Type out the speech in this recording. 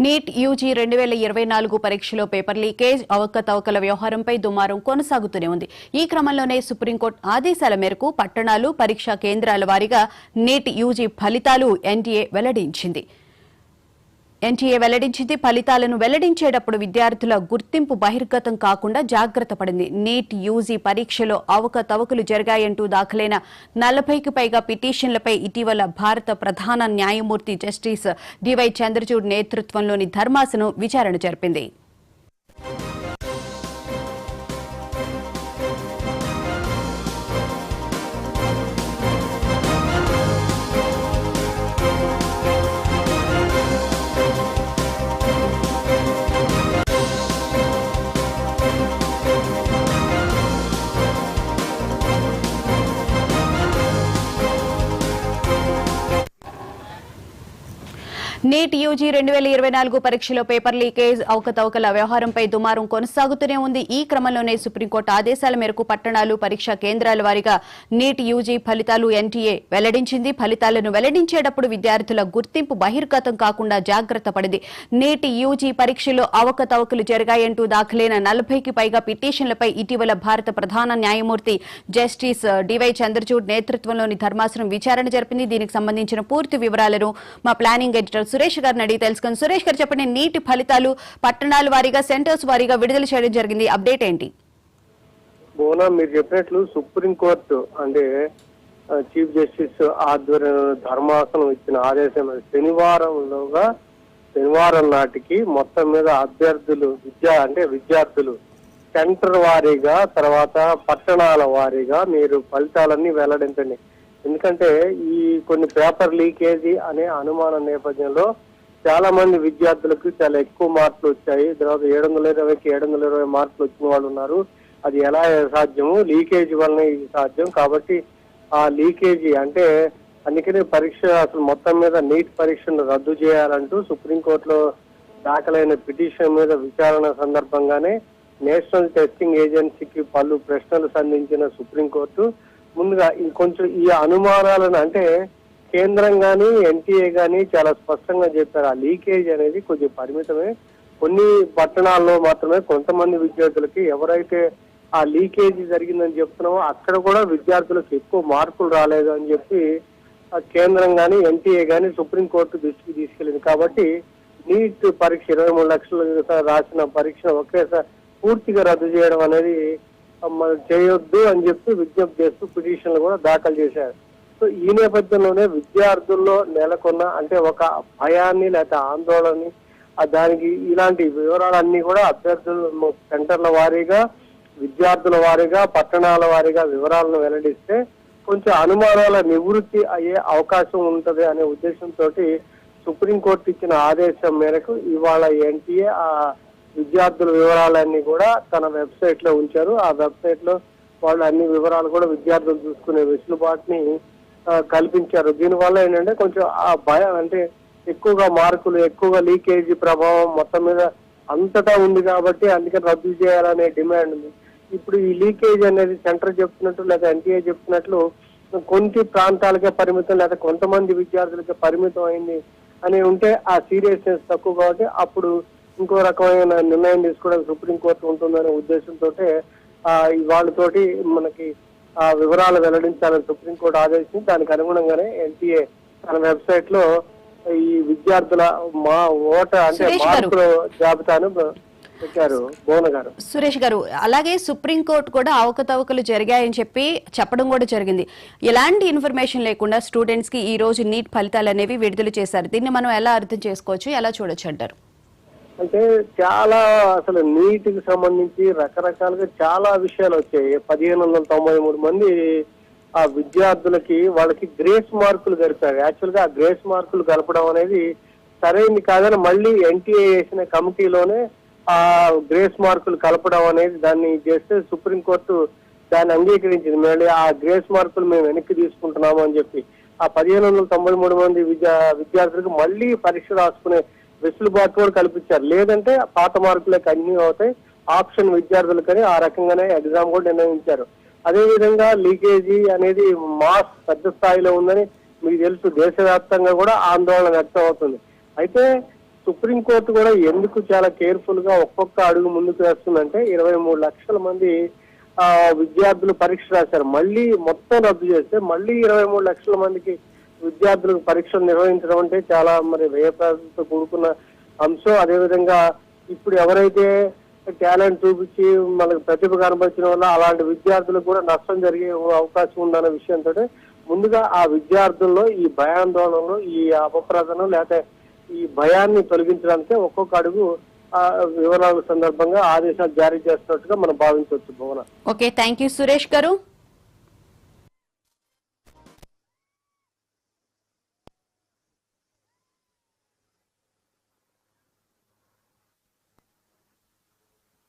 NEET UG 2024 పరీక్షలో paper leakage అవకతవకల వ్యవహారంపై దుమారం కొనసాగుతూనే ఉంది. ఈ క్రమంలోనే సుప్రీంకోర్టు ఆదేశాల మేరకు పట్టణాలు, పరీక్షా కేంద్రాల వారీగా నీట్ యూజీ ఫలితాలు ఎన్టీఏ వెల్లడించింది. ఫలితాలను వెల్లడించేటప్పుడు విద్యార్థుల గుర్తింపు బహిర్గతం కాకుండా జాగ్రత్త పడింది. నీట్ యూజీ పరీక్షలో అవకతవకలు జరిగాయంటూ దాఖలైన 40కి పైగా పిటిషన్లపై ఇటీవల భారత ప్రధాన న్యాయమూర్తి జస్టిస్ డివై చంద్రచూడ్ నేతృత్వంలోని ధర్మాసనం విచారణ జరిపింది. నీట్ యూజీ 2024 పరీక్షలో పేపర్ లీకేజ్ అవకతవకల వ్యవహారంపై దుమారం కొనసాగుతూనే ఉంది. ఈ క్రమంలోనే సుప్రీంకోర్టు ఆదేశాల మేరకు పట్టణాలు, పరీక్షా కేంద్రాల వారీగా నీట్ యూజీ ఫలితాలు ఎన్టీఏ వెల్లడించింది. ఫలితాలను వెల్లడించేటప్పుడు విద్యార్థుల గుర్తింపు బహిర్గతం కాకుండా జాగ్రత్త పడింది. నీట్ యూజీ పరీక్షలో అవకతవకలు జరిగాయంటూ దాఖలైన 40కి పైగా పిటిషన్లపై ఇటీవల భారత ప్రధాన న్యాయమూర్తి జస్టిస్ డివై చంద్రచూడ్ నేతృత్వంలోని ధర్మాసనం విచారణ జరిపింది. దీనికి సంబంధించిన పూర్తి వివరాలను మా ప్లానింగ్ ఎడిటర్ సురేష్ గారిని అడిగి తెలుసుకుని. సురేష్ గారు చెప్పండి, నీటి ఫలితాలు పట్టణాల వారీగా, సెంటర్స్ వారీగా విడుదల చేయడం జరిగింది. అప్డేట్ ఏంటి? బోనా, మీరు చెప్పినట్లు సుప్రీంకోర్టు అంటే చీఫ్ జస్టిస్ ఆధ్వర్యంలో ధర్మాసనం ఇచ్చిన ఆదేశం శనివారం నాటికి మొత్తం మీద అభ్యర్థులు విద్యార్థులు సెంటర్ వారీగా, తర్వాత పట్టణాల వారీగా మీరు ఫలితాలన్నీ వెల్లడించండి. ఎందుకంటే ఈ కొన్ని పేపర్ లీకేజీ అనే అనుమానం నేపథ్యంలో చాలా మంది విద్యార్థులకు చాలా ఎక్కువ మార్కులు వచ్చాయి. తర్వాత 720కి 720 మార్కులు వచ్చిన వాళ్ళు ఉన్నారు. అది ఎలా సాధ్యము? లీకేజీ వల్లనే ఇది సాధ్యం. కాబట్టి ఆ లీకేజీ అంటే అందుకనే పరీక్ష అసలు మొత్తం మీద నీట్ పరీక్షను రద్దు చేయాలంటూ సుప్రీంకోర్టులో దాఖలైన పిటిషన్ మీద విచారణ సందర్భంగానే నేషనల్ టెస్టింగ్ ఏజెన్సీకి పలు ప్రశ్నలు సంధించిన సుప్రీంకోర్టు ముందుగా కొంచెం ఈ అనుమానాలను అంటే కేంద్రం గాని ఎన్టీఏ గాని చాలా స్పష్టంగా చెప్పారు. ఆ లీకేజ్ అనేది కొంచెం పరిమితమే, కొన్ని పట్టణాల్లో మాత్రమే కొంతమంది విద్యార్థులకి ఎవరైతే ఆ లీకేజీ జరిగిందని చెప్తున్నామో అక్కడ కూడా విద్యార్థులకు ఎక్కువ మార్కులు రాలేదు అని చెప్పి కేంద్రం గాని ఎన్టీఏ గాని సుప్రీంకోర్టు దృష్టికి తీసుకెళ్ళింది. కాబట్టి నీట్ పరీక్ష 23 లక్షలు రాసిన పరీక్ష ఒకేసారి పూర్తిగా రద్దు చేయడం అనేది చేయొద్దు అని చెప్పి విజ్ఞప్తి చేస్తూ పిటిషన్లు కూడా దాఖలు చేశారు. సో ఈ నేపథ్యంలోనే విద్యార్థుల్లో నెలకొన్న అంటే ఒక భయాన్ని లేకపోతే ఆందోళనని దానికి ఇలాంటి వివరాలన్నీ కూడా అభ్యర్థులు సెంటర్ల వారీగా, విద్యార్థుల వారీగా, పట్టణాల వారీగా వివరాలను వెల్లడిస్తే కొంచెం అనుమానాల నివృత్తి అయ్యే అవకాశం ఉంటది అనే ఉద్దేశంతో సుప్రీంకోర్టు ఇచ్చిన ఆదేశం మేరకు ఇవాళ ఎన్టీఏ ఆ విద్యార్థుల వివరాలన్నీ కూడా తన వెబ్సైట్ లో ఉంచారు. ఆ వెబ్సైట్ లో వాళ్ళు అన్ని వివరాలు కూడా విద్యార్థులు చూసుకునే వెసులుబాటుని కల్పించారు. దీనివల్ల ఏంటంటే కొంచెం ఆ భయం అంటే ఎక్కువగా మార్కులు, ఎక్కువగా లీకేజీ ప్రభావం మొత్తం మీద అంతటా ఉంది కాబట్టి అందుకని రద్దు చేయాలనే డిమాండ్ ఉంది. ఇప్పుడు ఈ లీకేజ్ అనేది సెంటర్ చెప్తున్నట్టు లేదా ఎన్టీఏ చెప్తున్నట్లు కొన్ని ప్రాంతాలకే పరిమితం లేదా కొంతమంది విద్యార్థులకే పరిమితం అయింది అని ఉంటే ఆ సీరియస్నెస్ తక్కువ కాబట్టి అప్పుడు ఇంకో రకమైన నిర్ణయం తీసుకోవడానికి సుప్రీంకోర్టు ఉంటుందనే ఉద్దేశంతో వాళ్ళతోటి మనకి ఆ వివరాలు వెల్లడించాలని సుప్రీంకోర్టు ఆదేశించి దానికి అనుగుణంగానే ఎన్టీఏ తన వెబ్సైట్ లో ఈ విద్యార్థుల మార్కుల జాబితాను పెట్టారు. భువన గారు, సురేష్ గారు, అలాగే సుప్రీంకోర్టు కూడా అవకతవకలు జరిగాయని చెప్పడం కూడా జరిగింది. ఎలాంటి ఇన్ఫర్మేషన్ లేకుండా స్టూడెంట్స్ కి ఈ రోజు నీట్ ఫలితాలు అనేవి విడుదల చేశారు. దీన్ని మనం ఎలా అర్థం చేసుకోవచ్చు, ఎలా చూడొచ్చు అంటారు? అంటే చాలా అసలు నీటికి సంబంధించి రకరకాలుగా చాలా విషయాలు వచ్చాయి. 1593 మంది ఆ విద్యార్థులకి వాళ్ళకి గ్రేస్ మార్కులు గడిపారు. యాక్చువల్ గా ఆ గ్రేస్ మార్కులు గడపడం అనేది సరైంది కాదని మళ్ళీ ఎన్టీఏ వేసిన కమిటీలోనే ఆ గ్రేస్ మార్కులు కలపడం అనేది దాన్ని చేస్తే సుప్రీంకోర్టు దాన్ని అంగీకరించింది. మళ్ళీ ఆ గ్రేస్ మార్కులు మేము వెనక్కి తీసుకుంటున్నాము అని చెప్పి ఆ 1593 మంది విద్యార్థులకు మళ్ళీ పరీక్ష రాసుకునే వెసులుబాటు కూడా కల్పించారు. లేదంటే పాత మార్కులే కంటిన్యూ అవుతాయి, ఆప్షన్ విద్యార్థులకని ఆ రకంగానే ఎగ్జామ్ కూడా నిర్ణయించారు. అదేవిధంగా లీకేజీ అనేది మాస్ పెద్ద స్థాయిలో ఉందని మీకు తెలుసు. దేశవ్యాప్తంగా కూడా ఆందోళన వ్యక్తం అవుతుంది. అయితే సుప్రీంకోర్టు కూడా ఎందుకు చాలా కేర్ఫుల్ గా ఒక్కొక్క అడుగు ముందుకు వేస్తుందంటే 23 లక్షల మంది విద్యార్థులు పరీక్ష రాశారు. మళ్ళీ మొత్తం రద్దు చేస్తే మళ్ళీ 23 లక్షల మందికి విద్యార్థులకు పరీక్షలు నిర్వహించడం అంటే చాలా మరి వ్యయప్రాసంతో కూడుకున్న అంశం. అదేవిధంగా ఇప్పుడు ఎవరైతే టాలెంట్ చూపించి మనకు ప్రతిభ కనబరిచిన వల్ల అలాంటి విద్యార్థులకు కూడా నష్టం జరిగే అవకాశం ఉందన్న విషయంతో ముందుగా ఆ విద్యార్థుల్లో ఈ భయాందోళనలు, ఈ అపప్రదను లేకపోతే ఈ భయాన్ని తొలగించడానికి ఒక్కొక్క అడుగు వివరాల సందర్భంగా ఆదేశాలు జారీ చేస్తున్నట్టుగా మనం భావించవచ్చు. భువన. ఓకే, థ్యాంక్ యూ సురేష్ గారు.